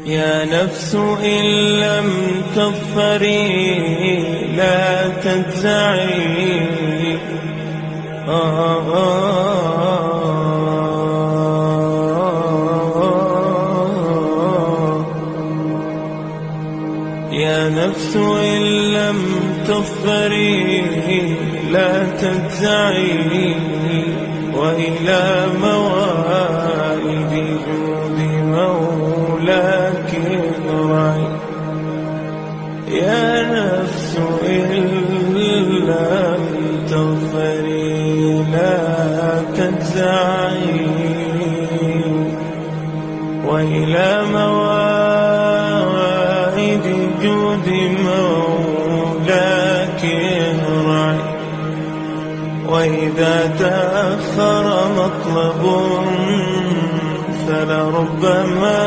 يا نفس إن لم تظفري لا تجزعي. يا نفس إن لم تظفري لا تجزعي، وإلى موائد جود مولاك ارعي. يا نفس إن لم تظفري لا تجزعي، وإلى موائد جود مولاك ارعي. وإذا تأخر مطلب فلربما